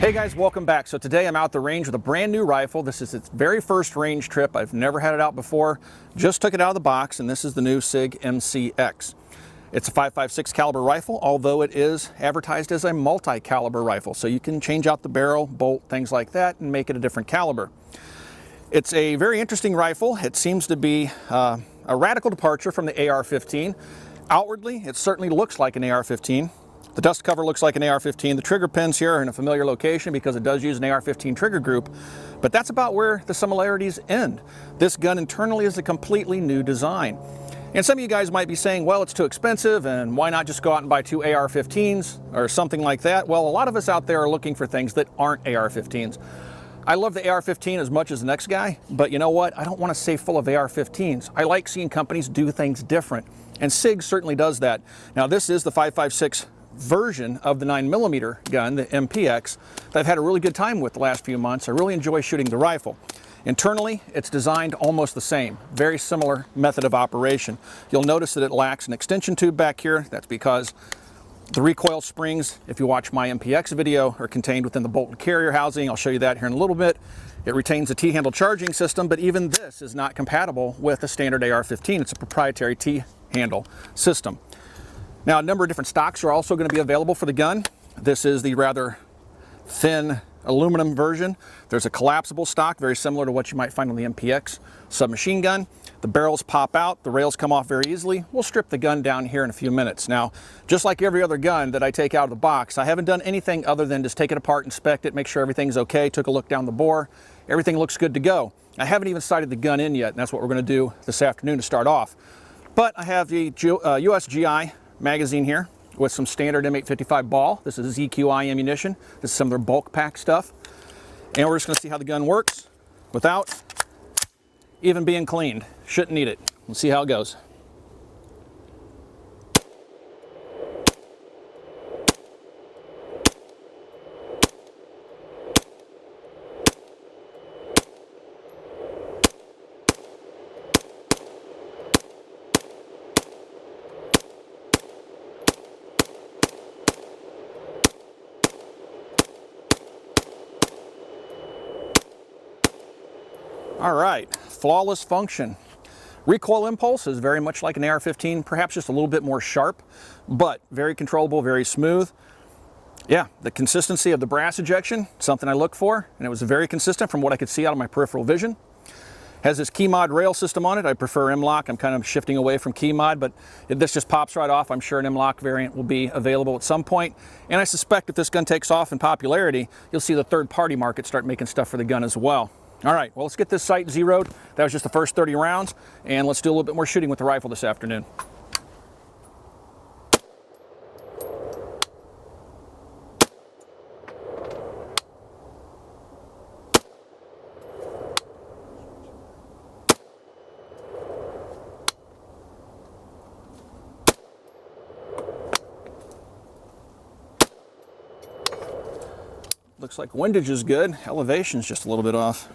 Hey guys, welcome back. So today I'm out the range with a brand new rifle. This is its very first range trip. I've never had it out before. Just took it out of the box, and this is the new Sig MCX. It's a 5.56 caliber rifle, although it is advertised as a multi-caliber rifle. So you can change out the barrel, bolt, things like that, and make it a different caliber. It's a very interesting rifle. It seems to be a radical departure from the AR-15. Outwardly, it certainly looks like an AR-15. The dust cover looks like an AR-15. The trigger pins here are in a familiar location because it does use an AR-15 trigger group, but that's about where the similarities end. This gun internally is a completely new design. And some of you guys might be saying, well, it's too expensive, and why not just go out and buy two AR-15s or something like that? Well, a lot of us out there are looking for things that aren't AR-15s. I love the AR-15 as much as the next guy, but you know what? I don't want to stay full of AR-15s. I like seeing companies do things different, and Sig certainly does that. Now, this is the 5.56 version of the 9mm gun, the MPX, that I've had a really good time with the last few months. I really enjoy shooting the rifle. Internally, it's designed almost the same, very similar method of operation. You'll notice that it lacks an extension tube back here. That's because the recoil springs, if you watch my MPX video, are contained within the bolt and carrier housing. I'll show you that here in a little bit. It retains a T-handle charging system, but even this is not compatible with a standard AR-15. It's a proprietary T-handle system. Now, a number of different stocks are also going to be available for the gun. This is the rather thin aluminum version. There's a collapsible stock, very similar to what you might find on the MPX submachine gun. The barrels pop out, the rails come off very easily. We'll strip the gun down here in a few minutes. Now, just like every other gun that I take out of the box, I haven't done anything other than just take it apart, inspect it, make sure everything's okay, took a look down the bore. Everything looks good to go. I haven't even sighted the gun in yet, and that's what we're going to do this afternoon to start off. But I have the USGI magazine here with some standard M855 ball. This is ZQI ammunition. This is some of their bulk pack stuff. And we're just going to see how the gun works without even being cleaned. Shouldn't need it. We'll see how it goes. All right, flawless function. Recoil impulse is very much like an AR-15, perhaps just a little bit more sharp, but very controllable, very smooth. Yeah, the consistency of the brass ejection, something I look for, and it was very consistent from what I could see out of my peripheral vision. Has this key mod rail system on it. I prefer M-LOK. I'm kind of shifting away from key mod, but this just pops right off. I'm sure an M-LOK variant will be available at some point. And I suspect if this gun takes off in popularity, you'll see the third-party market start making stuff for the gun as well. All right, well, let's get this sight zeroed. That was just the first 30 rounds, and let's do a little bit more shooting with the rifle this afternoon. Looks like windage is good. Elevation's just a little bit off.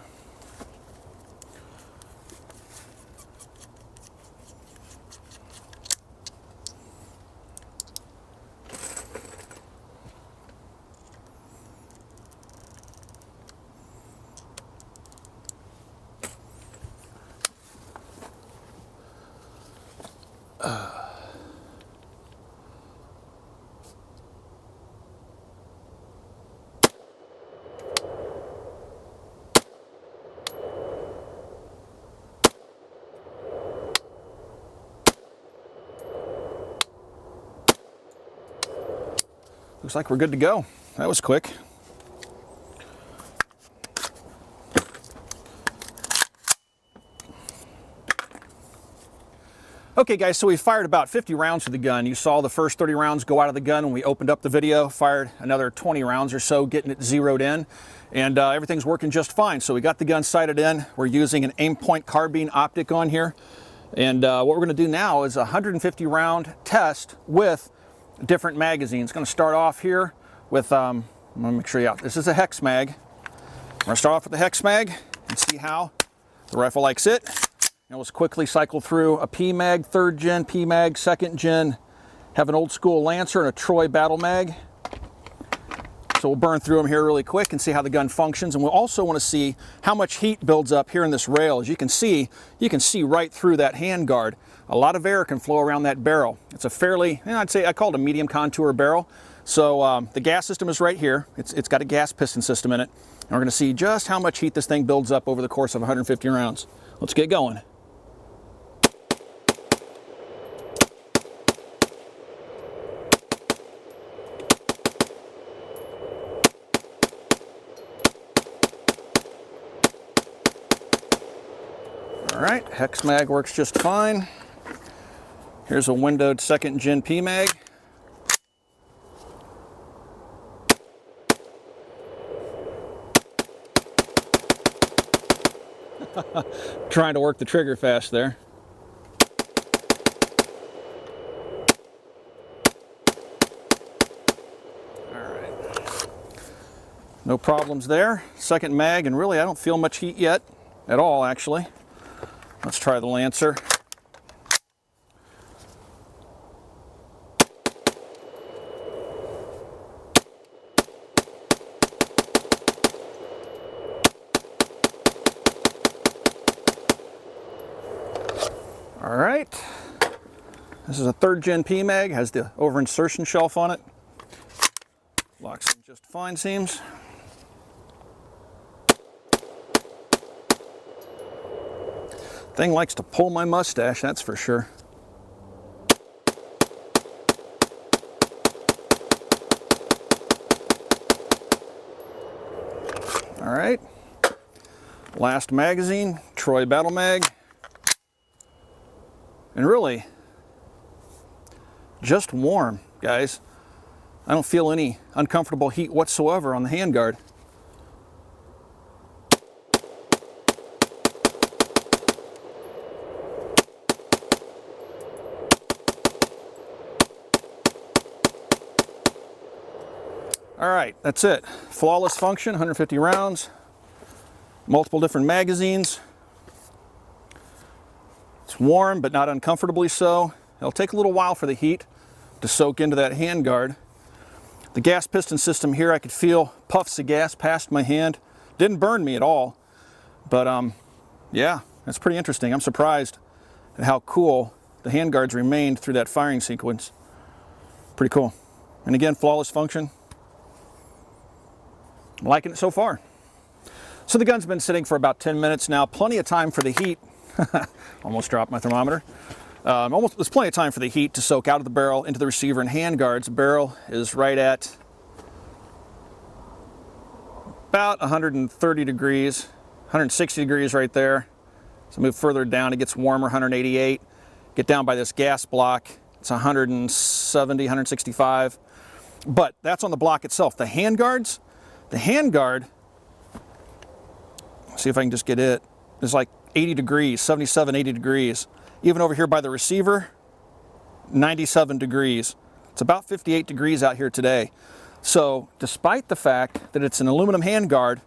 Looks like we're good to go. That was quick. Okay guys, so we fired about 50 rounds to the gun. You saw the first 30 rounds go out of the gun when we opened up the video, fired another 20 rounds or so, getting it zeroed in, and everything's working just fine. So we got the gun sighted in. We're using an aim point carbine optic on here. And what we're gonna do now is a 150 round test with different magazines. It's gonna start off here with, I'm gonna make sure, yeah, this is a Hexmag. We're gonna start off with the Hexmag and see how the rifle likes it. And let's quickly cycle through a PMag 3rd gen, PMag 2nd gen, have an old school Lancer and a Troy Battle Mag. So we'll burn through them here really quick and see how the gun functions. And we'll also want to see how much heat builds up here in this rail. As you can see right through that handguard. A lot of air can flow around that barrel. It's a fairly, I'd say, I call it a medium contour barrel. So the gas system is right here. It's got a gas piston system in it. And we're going to see just how much heat this thing builds up over the course of 150 rounds. Let's get going. All right, Hexmag works just fine. Here's a windowed 2nd Gen PMag. Trying to work the trigger fast there. All right. No problems there. 2nd mag, and really I don't feel much heat yet at all, actually. Let's try the Lancer. All right, this is a 3rd Gen PMag, has the over insertion shelf on it. Locks in just fine, seems. Thing likes to pull my mustache, that's for sure. All right, last magazine, Troy Battle Mag. And really, just warm, guys. I don't feel any uncomfortable heat whatsoever on the handguard. All right, that's it. Flawless function, 150 rounds, multiple different magazines. It's warm, but not uncomfortably so. It'll take a little while for the heat to soak into that handguard. The gas piston system here, I could feel puffs of gas past my hand. Didn't burn me at all, but yeah, that's pretty interesting. I'm surprised at how cool the handguards remained through that firing sequence. Pretty cool. And again, flawless function. I'm liking it so far. So the gun's been sitting for about 10 minutes now. Plenty of time for the heat. Almost dropped my thermometer. There's plenty of time for the heat to soak out of the barrel into the receiver and handguards. The barrel is right at about 130 degrees, 160 degrees right there. So move further down, it gets warmer, 188. Get down by this gas block, it's 170, 165. But that's on the block itself. The handguards, the handguard, see if I can just get it, is like 80 degrees, 77, 80 degrees. Even over here by the receiver, 97 degrees. It's about 58 degrees out here today. So despite the fact that it's an aluminum handguard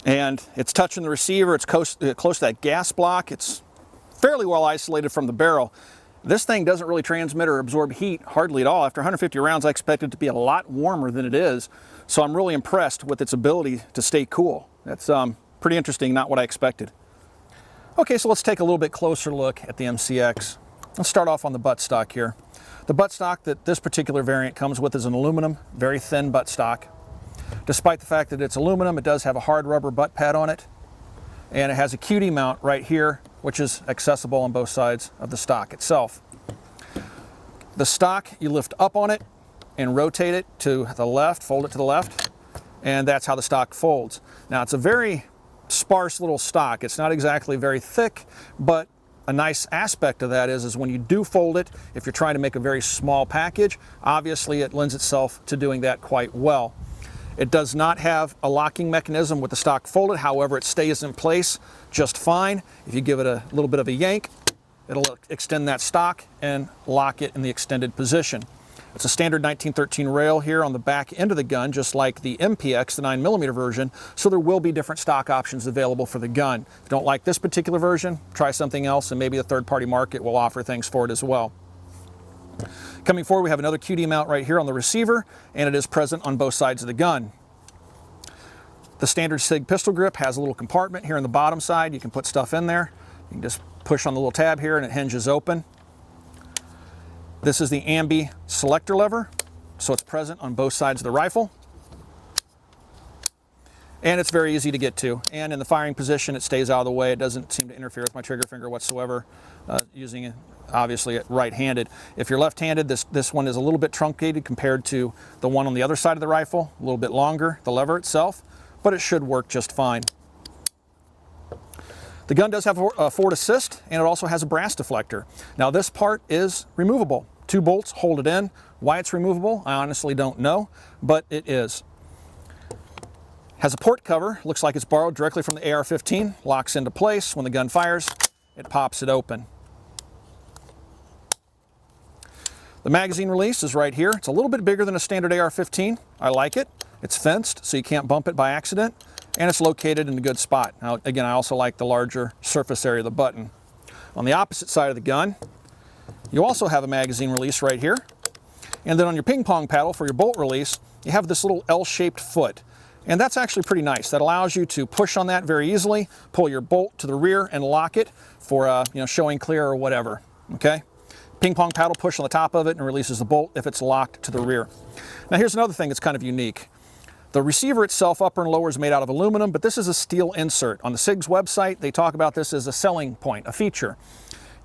and it's touching the receiver, it's close to that gas block, it's fairly well isolated from the barrel, this thing doesn't really transmit or absorb heat hardly at all. After 150 rounds, I expect it to be a lot warmer than it is. So I'm really impressed with its ability to stay cool. That's pretty interesting, not what I expected. Okay, so let's take a little bit closer look at the MCX. Let's start off on the buttstock here. The buttstock that this particular variant comes with is an aluminum, very thin buttstock. Despite the fact that it's aluminum, it does have a hard rubber butt pad on it, and it has a QD mount right here, which is accessible on both sides of the stock itself. The stock, you lift up on it and rotate it to the left, fold it to the left, and that's how the stock folds. Now, it's a very sparse little stock. It's not exactly very thick, but a nice aspect of that is when you do fold it, if you're trying to make a very small package, obviously it lends itself to doing that quite well. It does not have a locking mechanism with the stock folded, however, it stays in place just fine. If you give it a little bit of a yank, it'll extend that stock and lock it in the extended position. It's a standard 1913 rail here on the back end of the gun, just like the MPX, the 9mm version, so there will be different stock options available for the gun. If you don't like this particular version, try something else, and maybe the third-party market will offer things for it as well. Coming forward, we have another QD mount right here on the receiver, and it is present on both sides of the gun. The standard Sig pistol grip has a little compartment here on the bottom side. You can put stuff in there. You can just push on the little tab here and it hinges open. This is the ambi selector lever, so it's present on both sides of the rifle. And it's very easy to get to. And in the firing position, it stays out of the way. It doesn't seem to interfere with my trigger finger whatsoever, using it obviously right-handed. If you're left-handed, this one is a little bit truncated compared to the one on the other side of the rifle, a little bit longer, the lever itself, but it should work just fine. The gun does have a forward assist, and it also has a brass deflector. Now this part is removable. 2 bolts hold it in. Why it's removable, I honestly don't know, but it is. Has a port cover, looks like it's borrowed directly from the AR-15, locks into place. When the gun fires, it pops it open. The magazine release is right here. It's a little bit bigger than a standard AR-15. I like it. It's fenced, so you can't bump it by accident, and it's located in a good spot. Now, again, I also like the larger surface area of the button. On the opposite side of the gun, you also have a magazine release right here. And then on your ping pong paddle for your bolt release, you have this little L-shaped foot. And that's actually pretty nice. That allows you to push on that very easily, pull your bolt to the rear and lock it for showing clear or whatever, okay? Ping pong paddle, push on the top of it and releases the bolt if it's locked to the rear. Now here's another thing that's kind of unique. The receiver itself, upper and lower, is made out of aluminum, but this is a steel insert. On the SIG's website, they talk about this as a selling point, a feature.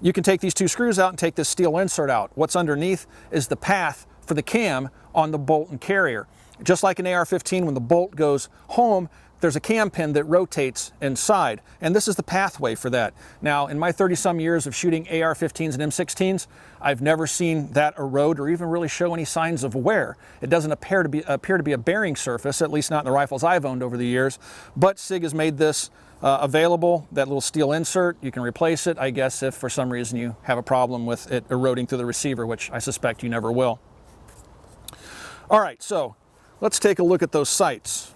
You can take these 2 screws out and take this steel insert out. What's underneath is the path for the cam on the bolt and carrier. Just like an AR-15, when the bolt goes home, there's a cam pin that rotates inside, and this is the pathway for that. Now, in my 30-some years of shooting AR-15s and M16s, I've never seen that erode or even really show any signs of wear. It doesn't appear to be a bearing surface, at least not in the rifles I've owned over the years, but SIG has made this available, that little steel insert. You can replace it, I guess, if for some reason you have a problem with it eroding through the receiver, which I suspect you never will. All right, so let's take a look at those sights.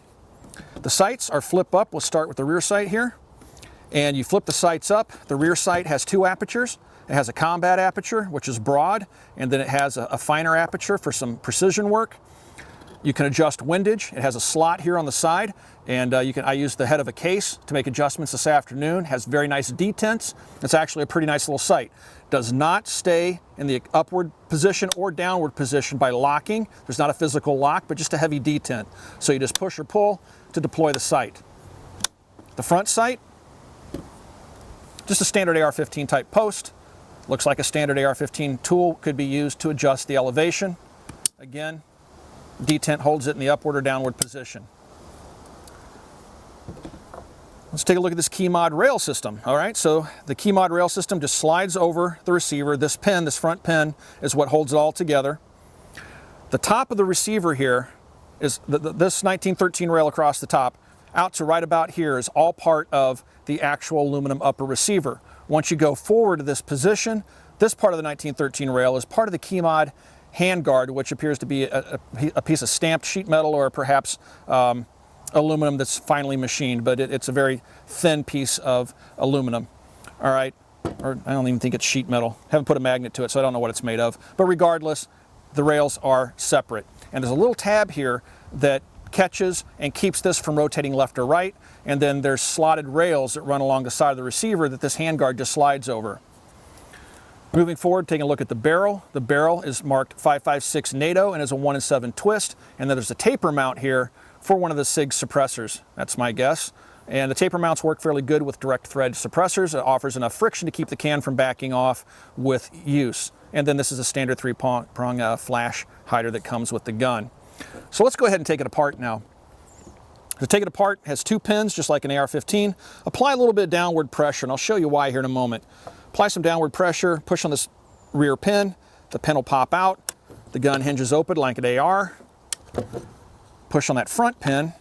The sights are flip up. We'll start with the rear sight here. And you flip the sights up. The rear sight has 2 apertures. It has a combat aperture, which is broad, and then it has a finer aperture for some precision work. You can adjust windage. It has a slot here on the side, and I used the head of a case to make adjustments this afternoon. It has very nice detents. It's actually a pretty nice little sight. Does not stay in the upward position or downward position by locking. There's not a physical lock, but just a heavy detent. So you just push or pull to deploy the sight. The front sight, just a standard AR-15 type post. Looks like a standard AR-15 tool could be used to adjust the elevation. Again, detent holds it in the upward or downward position. Let's take a look at this key mod rail system. All right, so the key mod rail system just slides over the receiver. This pin, this front pin, is what holds it all together. The top of the receiver here is this 1913 rail across the top, out to right about here, is all part of the actual aluminum upper receiver. Once you go forward to this position, this part of the 1913 rail is part of the key mod handguard, which appears to be a piece of stamped sheet metal or perhaps aluminum that's finely machined, but it's a very thin piece of aluminum. All right, or I don't even think it's sheet metal. Haven't put a magnet to it, so I don't know what it's made of. But regardless, the rails are separate. And there's a little tab here that catches and keeps this from rotating left or right. And then there's slotted rails that run along the side of the receiver that this handguard just slides over. Moving forward, taking a look at the barrel. The barrel is marked 5.56 NATO and is a 1-in-7 twist. And then there's a taper mount here for one of the SIG suppressors. That's my guess. And the taper mounts work fairly good with direct thread suppressors. It offers enough friction to keep the can from backing off with use. And then this is a standard 3-prong flash hider that comes with the gun. So let's go ahead and take it apart now. To take it apart, it has 2 pins, just like an AR-15. Apply a little bit of downward pressure, and I'll show you why here in a moment. Apply some downward pressure, push on this rear pin. The pin will pop out. The gun hinges open like an AR. Push on that front pin,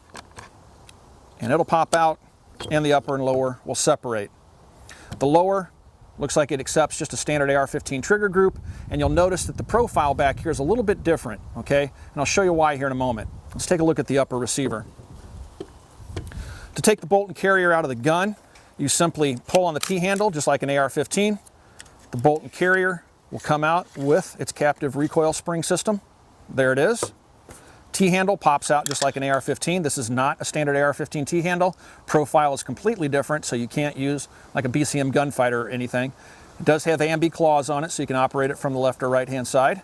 and it'll pop out, and the upper and lower will separate. The lower looks like it accepts just a standard AR-15 trigger group, and you'll notice that the profile back here is a little bit different, okay? And I'll show you why here in a moment. Let's take a look at the upper receiver. To take the bolt and carrier out of the gun, you simply pull on the T-handle just like an AR-15. The bolt and carrier will come out with its captive recoil spring system. There it is. T-handle pops out just like an AR-15. This is not a standard AR-15 T-handle. Profile is completely different, so you can't use like a BCM gunfighter or anything. It does have AMB claws on it, so you can operate it from the left or right-hand side.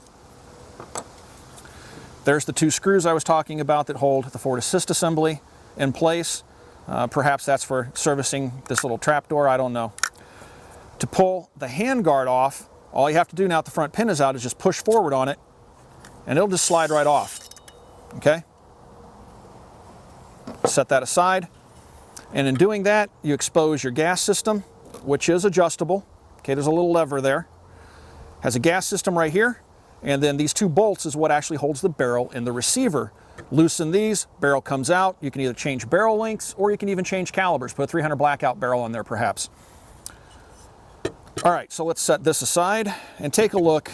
There's the two screws I was talking about that hold the forward assist assembly in place. Perhaps that's for servicing this little trapdoor, I don't know. To pull the handguard off, all you have to do now that the front pin is out is just push forward on it, and it'll just slide right off. Okay? Set that aside. And in doing that, you expose your gas system, which is adjustable. Okay, there's a little lever there. Has a gas system right here, and then these two bolts is what actually holds the barrel in the receiver. Loosen these, barrel comes out. You can either change barrel lengths or you can even change calibers. Put a 300 blackout barrel on there perhaps. All right, so let's set this aside and take a look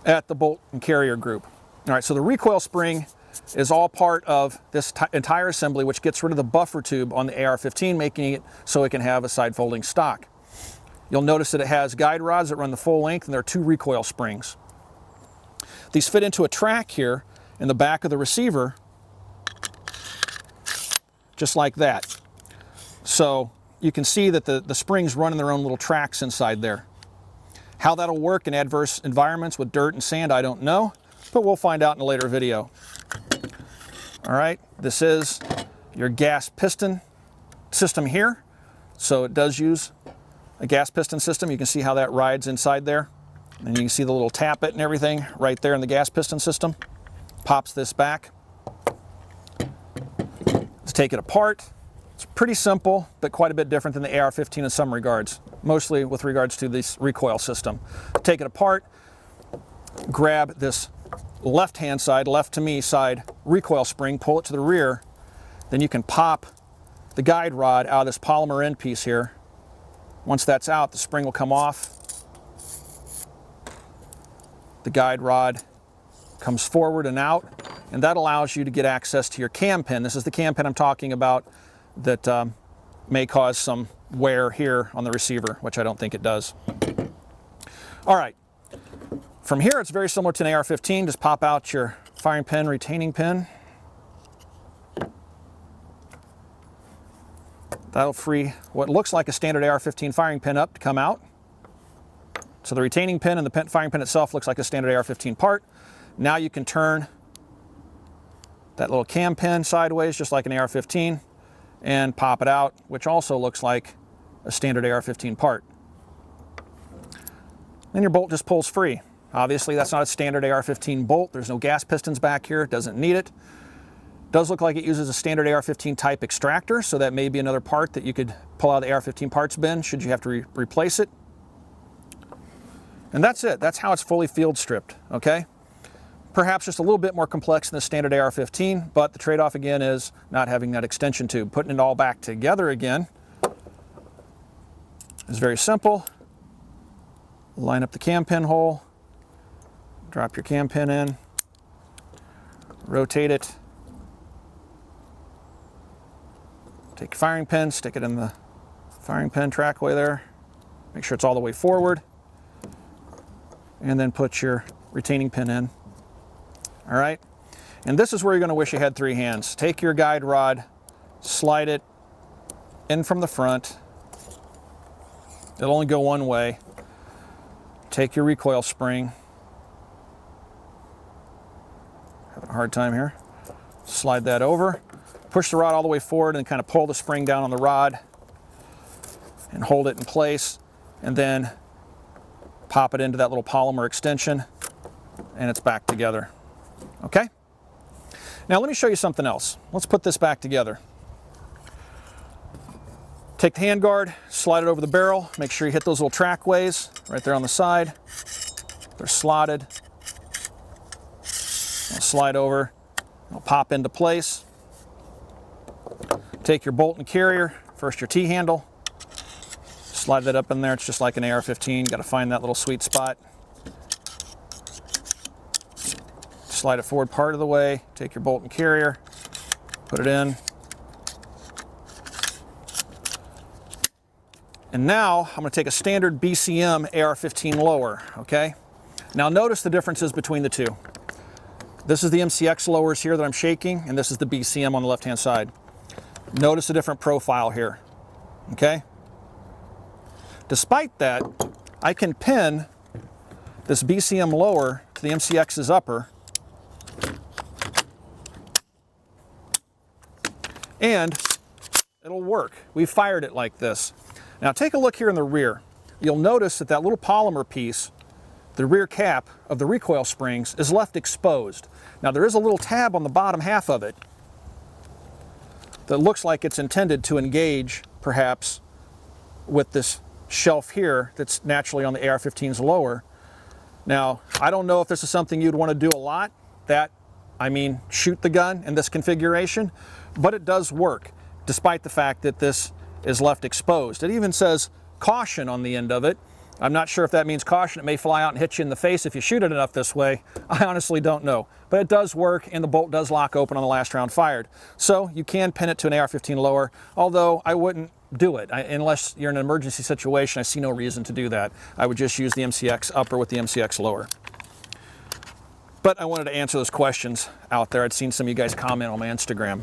at the bolt and carrier group. All right, so the recoil spring is all part of this entire assembly, which gets rid of the buffer tube on the AR-15, making it so it can have a side folding stock. You'll notice that it has guide rods that run the full length, and there are two recoil springs. These fit into a track here in the back of the receiver, just like that. So you can see that the springs run in their own little tracks inside there. How that'll work in adverse environments with dirt and sand, I don't know, but we'll find out in a later video. All right, this is your gas piston system here. So it does use a gas piston system. You can see how that rides inside there. And you can see the little tappet and everything right there in the gas piston system. Pops this back. Let's take it apart. It's pretty simple, but quite a bit different than the AR-15 in some regards, mostly with regards to this recoil system. Take it apart, grab this left-hand side, left to me side recoil spring, pull it to the rear, then you can pop the guide rod out of this polymer end piece here. Once that's out, the spring will come off. The guide rod comes forward and out, and that allows you to get access to your cam pin. This is the cam pin I'm talking about that may cause some wear here on the receiver, which I don't think it does. All right. From here, it's very similar to an AR-15. Just pop out your firing pin, retaining pin. That'll free what looks like a standard AR-15 firing pin up to come out. So the retaining pin and the firing pin itself looks like a standard AR-15 part. Now you can turn that little cam pin sideways, just like an AR-15, and pop it out, which also looks like a standard AR-15 part. Then your bolt just pulls free. Obviously, that's not a standard AR-15 bolt. There's no gas pistons back here. It doesn't need it. Does look like it uses a standard AR-15 type extractor, so that may be another part that you could pull out of the AR-15 parts bin should you have to replace it. And that's it. That's how it's fully field stripped, okay? Perhaps just a little bit more complex than the standard AR-15, but the trade-off again is not having that extension tube. Putting it all back together again is very simple. Line up the cam pin hole. Drop your cam pin in, rotate it, take your firing pin, stick it in the firing pin trackway there, make sure it's all the way forward, and then put your retaining pin in. All right, and this is where you're going to wish you had three hands. Take your guide rod, slide it in from the front. It'll only go one way. Take your recoil spring. Having a hard time here. Slide that over. Push the rod all the way forward and kind of pull the spring down on the rod and hold it in place, and then pop it into that little polymer extension, and it's back together. Okay? Now let me show you something else. Let's put this back together. Take the handguard, slide it over the barrel, make sure you hit those little trackways right there on the side. They're slotted. I'll slide over, it'll pop into place. Take your bolt and carrier, first your T-handle, slide that up in there. It's just like an AR-15, got to find that little sweet spot. Slide it forward part of the way, take your bolt and carrier, put it in. And now I'm going to take a standard BCM AR-15 lower, okay? Now notice the differences between the two. This is the MCX lowers here that I'm shaking, and this is the BCM on the left-hand side. Notice a different profile here, okay? Despite that, I can pin this BCM lower to the MCX's upper, and it'll work. We fired it like this. Now take a look here in the rear. You'll notice that that little polymer piece, the rear cap of the recoil springs, is left exposed. Now there is a little tab on the bottom half of it that looks like it's intended to engage, perhaps, with this shelf here that's naturally on the AR-15's lower. Now, I don't know if this is something you'd want to do a lot, shoot the gun in this configuration, but it does work, despite the fact that this is left exposed. It even says caution on the end of it. I'm not sure if that means caution. It may fly out and hit you in the face if you shoot it enough this way. I honestly don't know. But it does work, and the bolt does lock open on the last round fired. So you can pin it to an AR-15 lower, although I wouldn't do it. Unless you're in an emergency situation, I see no reason to do that. I would just use the MCX upper with the MCX lower. But I wanted to answer those questions out there. I'd seen some of you guys comment on my Instagram.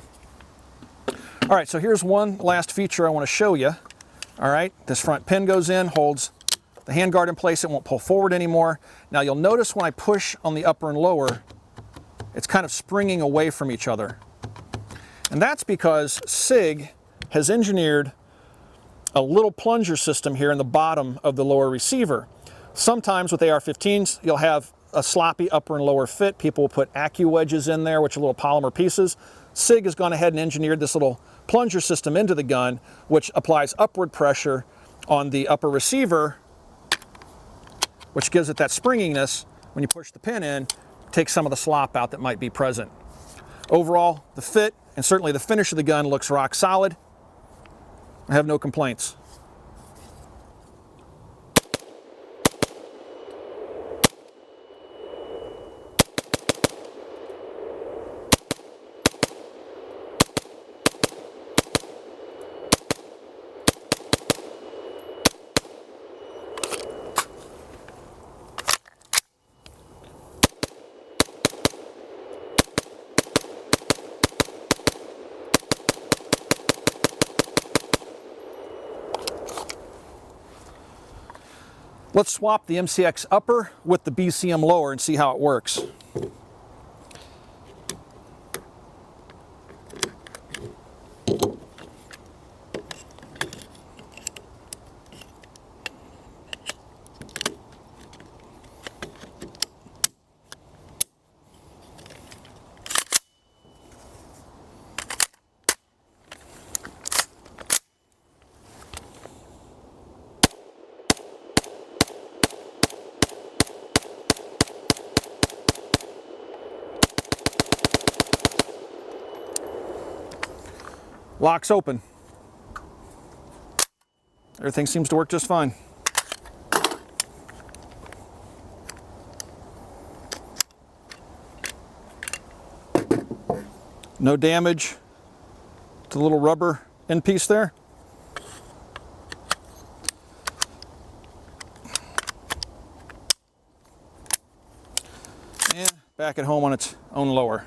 All right, so here's one last feature I want to show you. All right, this front pin goes in, holds the handguard in place. It won't pull forward anymore. Now you'll notice when I push on the upper and lower, it's kind of springing away from each other. And that's because Sig has engineered a little plunger system here in the bottom of the lower receiver. Sometimes with AR-15s, you'll have a sloppy upper and lower fit. People will put AccuWedges in there, which are little polymer pieces. Sig has gone ahead and engineered this little plunger system into the gun, which applies upward pressure on the upper receiver, which gives it that springiness. When you push the pin in, takes some of the slop out that might be present. Overall, the fit and certainly the finish of the gun looks rock solid. I have no complaints. Let's swap the MCX upper with the BCM lower and see how it works. Locks open. Everything seems to work just fine. No damage to the little rubber end piece there. And back at home on its own lower.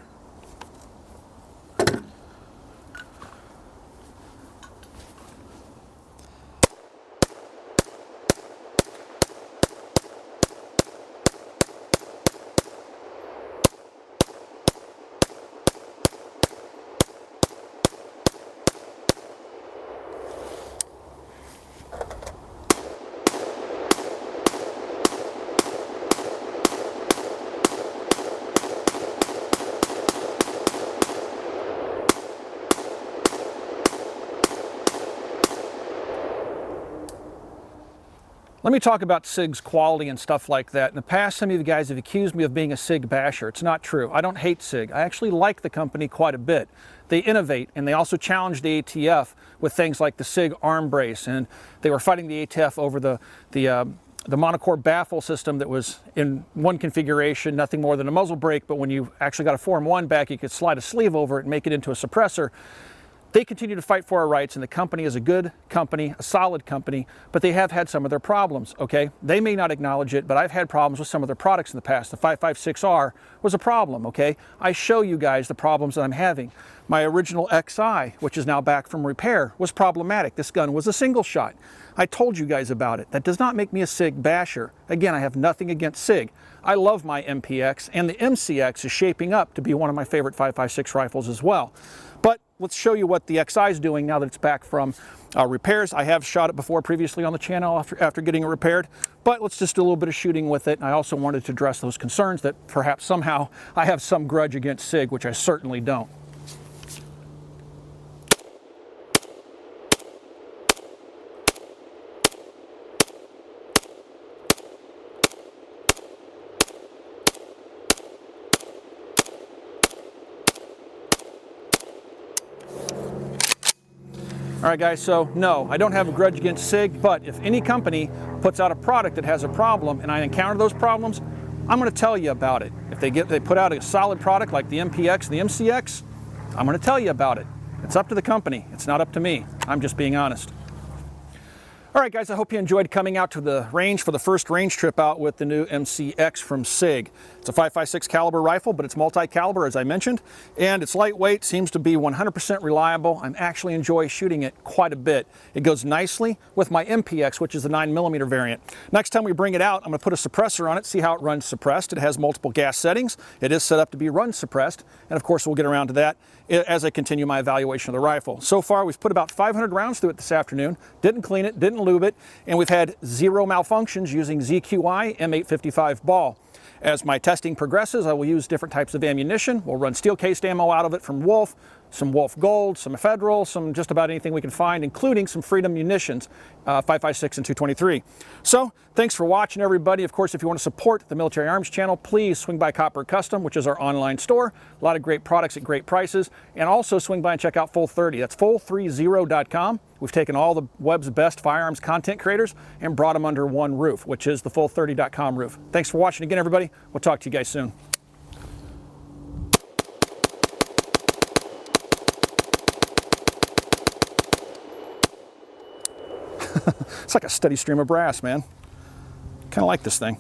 Let me talk about Sig's quality and stuff like that. In the past, some of you guys have accused me of being a Sig basher. It's not true. I don't hate Sig. I actually like the company quite a bit. They innovate, and they also challenge the ATF with things like the Sig arm brace, and they were fighting the ATF over the monocore baffle system that was in one configuration, nothing more than a muzzle brake, but when you actually got a Form 1 back, you could slide a sleeve over it and make it into a suppressor. They continue to fight for our rights, and the company is a good company, a solid company, but they have had some of their problems, okay? They may not acknowledge it, but I've had problems with some of their products in the past. The 556R was a problem, okay? I show you guys the problems that I'm having. My original XI, which is now back from repair, was problematic. This gun was a single shot. I told you guys about it. That does not make me a Sig basher. Again, I have nothing against Sig. I love my MPX, and the MCX is shaping up to be one of my favorite 556 rifles as well. But let's show you what the XI is doing now that it's back from repairs. I have shot it before previously on the channel after getting it repaired, but let's just do a little bit of shooting with it. And I also wanted to address those concerns that perhaps somehow I have some grudge against Sig, which I certainly don't. All right, guys, so no, I don't have a grudge against Sig, but if any company puts out a product that has a problem and I encounter those problems, I'm going to tell you about it. If they put out a solid product like the MPX and the MCX, I'm going to tell you about it. It's up to the company. It's not up to me. I'm just being honest. All right, guys, I hope you enjoyed coming out to the range for the first range trip out with the new MCX from Sig. It's a 5.56 caliber rifle, but it's multi-caliber, as I mentioned, and it's lightweight, seems to be 100% reliable. I'm actually enjoy shooting it quite a bit. It goes nicely with my MPX, which is the 9mm variant. Next time we bring it out, I'm going to put a suppressor on it, see how it runs suppressed. It has multiple gas settings. It is set up to be run suppressed, and of course we'll get around to that as I continue my evaluation of the rifle. So far, we've put about 500 rounds through it this afternoon. Didn't clean it, didn't lube it, and we've had 0 malfunctions using ZQI M855 ball. As my testing progresses, I will use different types of ammunition. We'll run steel-cased ammo out of it from Wolf, some Wolf Gold, some Federal, some just about anything we can find, including some Freedom munitions, 5.56 and 223. So, thanks for watching, everybody. Of course, if you want to support the Military Arms channel, please swing by Copper Custom, which is our online store. A lot of great products at great prices. And also swing by and check out Full 30. That's full30.com. We've taken all the web's best firearms content creators and brought them under one roof, which is the full30.com roof. Thanks for watching again, everybody. We'll talk to you guys soon. It's like a steady stream of brass, man. Kind of like this thing.